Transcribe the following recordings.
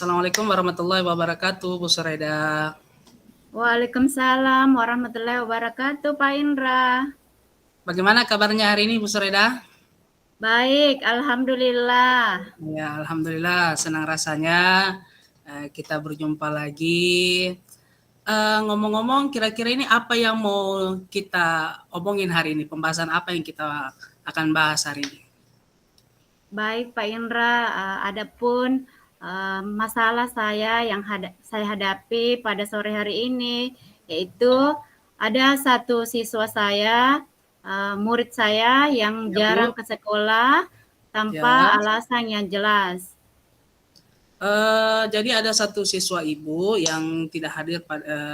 Assalamualaikum warahmatullahi wabarakatuh, Bu Suraida. Waalaikumsalam warahmatullahi wabarakatuh, Pak Indra. Bagaimana kabarnya hari ini, Bu Suraida? Baik, alhamdulillah. Ya, alhamdulillah, senang rasanya kita berjumpa lagi. Ngomong-ngomong, kira-kira ini apa yang mau kita omongin hari ini? Pembahasan apa yang kita akan bahas hari ini? Baik, Pak Indra. Adapun masalah saya hadapi pada sore hari ini, yaitu ada satu siswa saya, murid saya yang Ya, jarang Bu. ke sekolah tanpa Ya. alasan yang jelas. Jadi ada satu siswa Ibu yang tidak hadir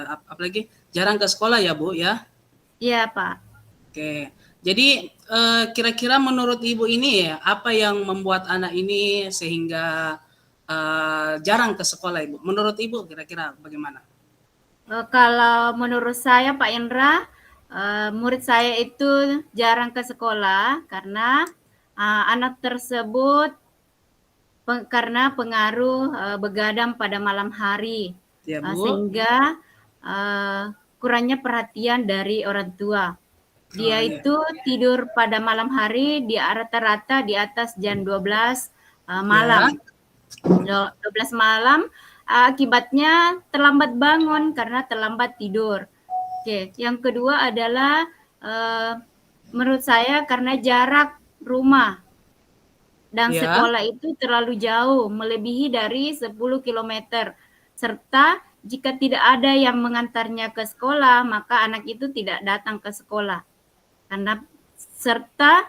apalagi jarang ke sekolah ya, Bu, ya? Iya, Pak. Oke. Jadi kira-kira menurut Ibu ini ya, apa yang membuat anak ini sehingga jarang ke sekolah, Ibu? Menurut Ibu kira-kira bagaimana? Kalau menurut saya, Pak Indra, murid saya itu jarang ke sekolah karena anak tersebut karena pengaruh begadang pada malam hari, Ya, Bu. sehingga kurangnya perhatian dari orang tua. Dia Oh, iya. itu tidur pada malam hari di rata-rata di atas jam 12 malam. Ya. 12 malam, akibatnya terlambat bangun karena terlambat tidur. Oke, yang kedua adalah menurut saya karena jarak rumah dan Ya. sekolah itu terlalu jauh, melebihi dari 10 kilometer. Serta jika tidak ada yang mengantarnya ke sekolah, maka anak itu tidak datang ke sekolah. Karena serta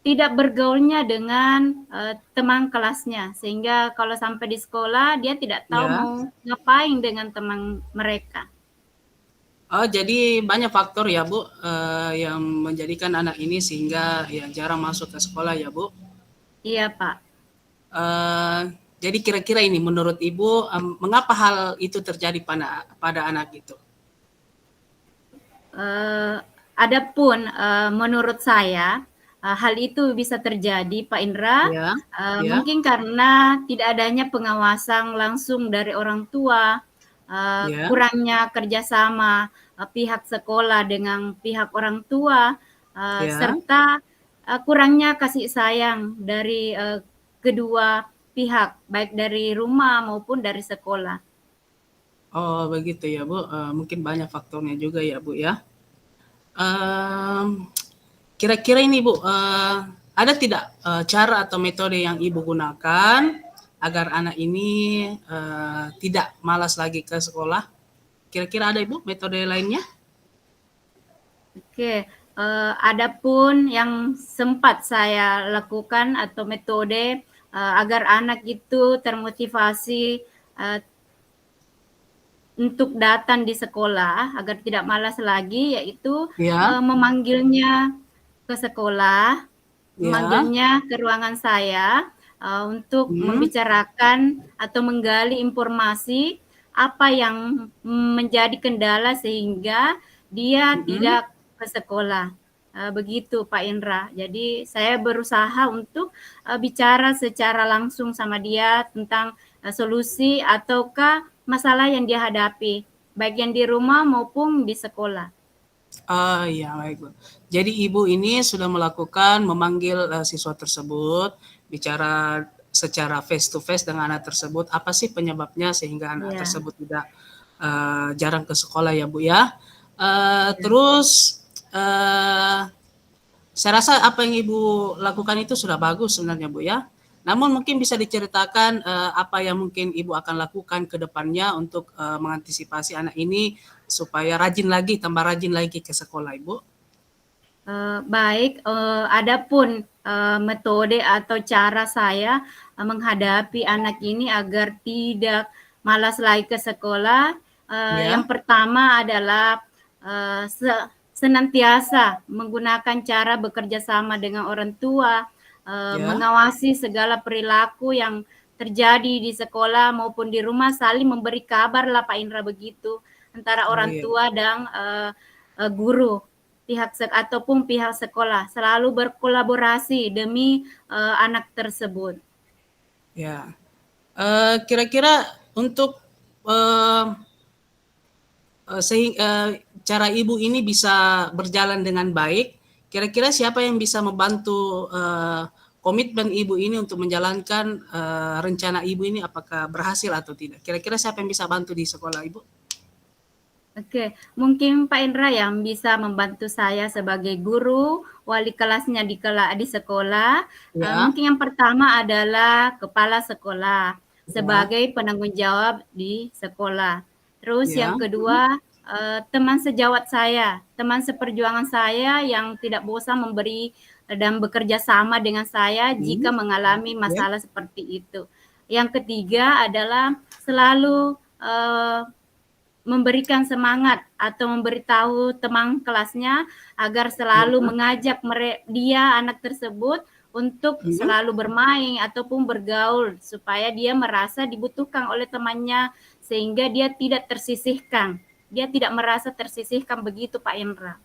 tidak bergaulnya dengan teman kelasnya, sehingga kalau sampai di sekolah dia tidak tahu Ya. mau ngapain dengan teman mereka. Oh, jadi banyak faktor ya, Bu, yang menjadikan anak ini sehingga ya jarang masuk ke sekolah ya, Bu. Iya, Pak. Eh, jadi kira-kira ini menurut Ibu, mengapa hal itu terjadi pada anak itu? Adapun menurut saya hal itu bisa terjadi, Pak Indra, Ya. Ya. mungkin karena tidak adanya pengawasan langsung dari orang tua, Ya. kurangnya kerjasama pihak sekolah dengan pihak orang tua, Ya. serta kurangnya kasih sayang dari kedua pihak, baik dari rumah maupun dari sekolah. Oh, begitu ya, Bu. Mungkin banyak faktornya juga ya, Bu, ya. Mmm, Kira-kira ini, Bu, ada tidak, cara atau metode yang Ibu gunakan agar anak ini, tidak malas lagi ke sekolah? Kira-kira ada, Ibu, metode lainnya? Oke, adapun yang sempat saya lakukan atau metode agar anak itu termotivasi uh, untuk datang di sekolah agar tidak malas lagi, yaitu Ya. memanggilnya ke sekolah, Ya. memanggilnya ke ruangan saya untuk Hmm. membicarakan atau menggali informasi apa yang menjadi kendala sehingga dia Mhm. tidak ke sekolah. Begitu Pak Indra. Jadi saya berusaha untuk bicara secara langsung sama dia tentang solusi ataukah masalah yang dia hadapi, baik yang di rumah maupun di sekolah. Oh, iya, baik, Bu. Jadi Ibu ini sudah melakukan memanggil, siswa tersebut, bicara secara face to face dengan anak tersebut, apa sih penyebabnya sehingga anak Ya, tersebut tidak, jarang ke sekolah ya, Bu, ya. ya. Terus, eee, saya rasa apa yang Ibu lakukan itu sudah bagus sebenarnya, Bu, ya. Namun mungkin bisa diceritakan, apa yang mungkin Ibu akan lakukan ke depannya untuk, mengantisipasi anak ini supaya rajin lagi, tambah rajin lagi ke sekolah, Ibu? Baik, adapun metode atau cara saya menghadapi anak ini agar tidak malas lagi ke sekolah, yang Ya. pertama adalah senantiasa menggunakan cara bekerja sama dengan orang tua, Ya. mengawasi segala perilaku yang terjadi di sekolah maupun di rumah, saling memberi kabar lah Pak Indra begitu antara Oh, orang iya. tua dan guru ataupun pihak sekolah selalu berkolaborasi demi anak tersebut. Ya. Kira-kira untuk eh, cara ibu ini bisa berjalan dengan baik, kira-kira siapa yang bisa membantu komitmen ibu ini untuk menjalankan rencana ibu ini, apakah berhasil atau tidak? Kira-kira siapa yang bisa bantu di sekolah ibu? Oke, mungkin Pak Indra yang bisa membantu saya sebagai guru, wali kelasnya di sekolah. Ya, Mungkin yang pertama adalah kepala sekolah ya, sebagai penanggung jawab di sekolah. Terus yang ya. kedua, teman sejawat saya, teman seperjuangan saya yang tidak bosan memberi dan bekerja sama dengan saya Hmm, jika mengalami ya. masalah seperti itu. Yang ketiga adalah selalu memberikan semangat atau memberitahu teman kelasnya agar selalu Ya. mengajak dia anak tersebut untuk Hmm. selalu bermain ataupun bergaul supaya dia merasa dibutuhkan oleh temannya sehingga dia tidak tersisihkan. Dia tidak merasa tersisihkan begitu Pak Indra.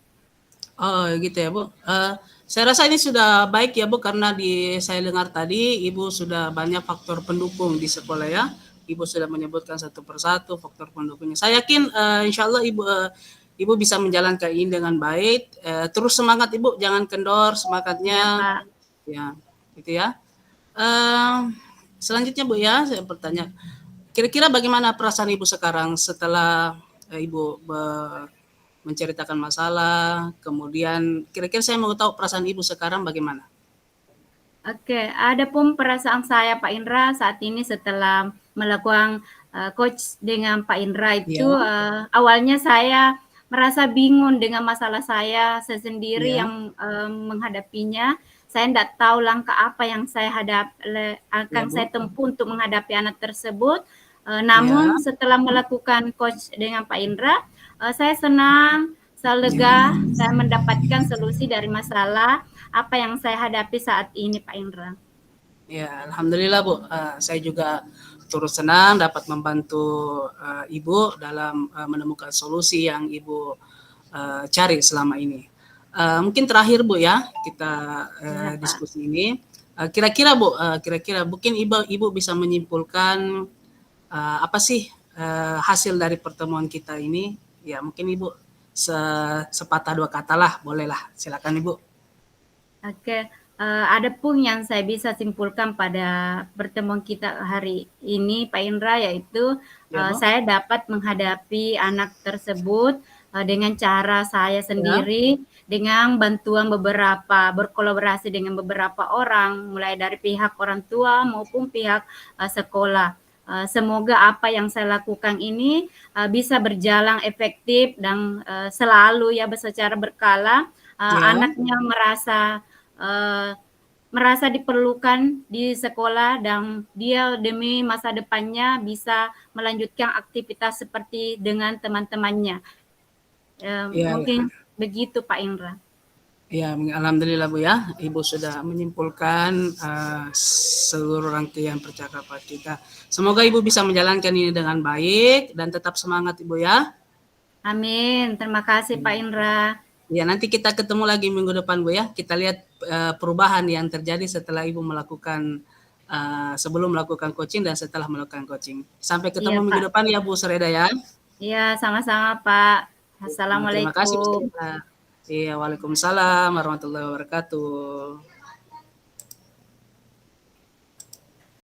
Oh gitu ya Bu. Saya rasa ini sudah baik ya Bu, karena saya dengar tadi Ibu sudah banyak faktor pendukung di sekolah ya. Ibu sudah menyebutkan satu persatu faktor pendukungnya. Saya yakin insya Allah Ibu bisa menjalankan ini dengan baik. Terus semangat Ibu, jangan kendor Ya semangatnya Pak. ya, gitu ya. Eh, Selanjutnya Bu ya, saya bertanya, kira-kira bagaimana perasaan Ibu sekarang setelah Ibu menceritakan masalah, kemudian kira-kira saya mau tahu perasaan Ibu sekarang bagaimana? Oke, ada pun perasaan saya Pak Indra saat ini setelah melakukan coach dengan Pak Indra Ya, itu awalnya saya merasa bingung dengan masalah saya sendiri ya, yang menghadapinya. Saya tidak tahu langkah apa yang ya akan Bu, saya tempuh untuk menghadapi anak tersebut. ya, Namun setelah melakukan coach dengan Pak Indra, saya senang, saya lega, saya mendapatkan solusi dari masalah apa yang saya hadapi saat ini Pak Indra. ya, alhamdulillah Bu. Saya juga turut senang dapat membantu Ibu dalam menemukan solusi yang Ibu cari selama ini. Mungkin terakhir Bu ya, kita Ya Pak. diskusi ini. Kira-kira Bu, kira-kira mungkin Ibu bisa menyimpulkan apa sih hasil dari pertemuan kita ini? Ya mungkin Ibu sepatah dua kata lah, bolehlah. Silakan Ibu. Oke, ada pun yang saya bisa simpulkan pada pertemuan kita hari ini, Pak Indra, yaitu Ya Bu. saya dapat menghadapi anak tersebut dengan cara saya Ya. sendiri, dengan bantuan berkolaborasi dengan beberapa orang, mulai dari pihak orang tua maupun pihak sekolah. Semoga apa yang saya lakukan ini bisa berjalan efektif dan selalu ya secara berkala Ya. anaknya merasa diperlukan di sekolah dan dia demi masa depannya bisa melanjutkan aktivitas seperti dengan teman-temannya. Ya. Mungkin begitu Pak Indra. Ya, alhamdulillah Bu ya, Ibu sudah menyimpulkan seluruh rangkaian percakapan kita. Semoga Ibu bisa menjalankan ini dengan baik dan tetap semangat Ibu ya. Amin. Terima kasih Pak Indra. Ya, nanti kita ketemu lagi minggu depan Bu ya. Kita lihat perubahan yang terjadi setelah Ibu melakukan sebelum melakukan coaching dan setelah melakukan coaching. Sampai Iya ketemu minggu Pak. depan ya Bu Sereda ya. Iya sama-sama Pak. Terima kasih Bu Assalamualaikum. Sereda. Iya, waalaikumsalam warahmatullahi wabarakatuh.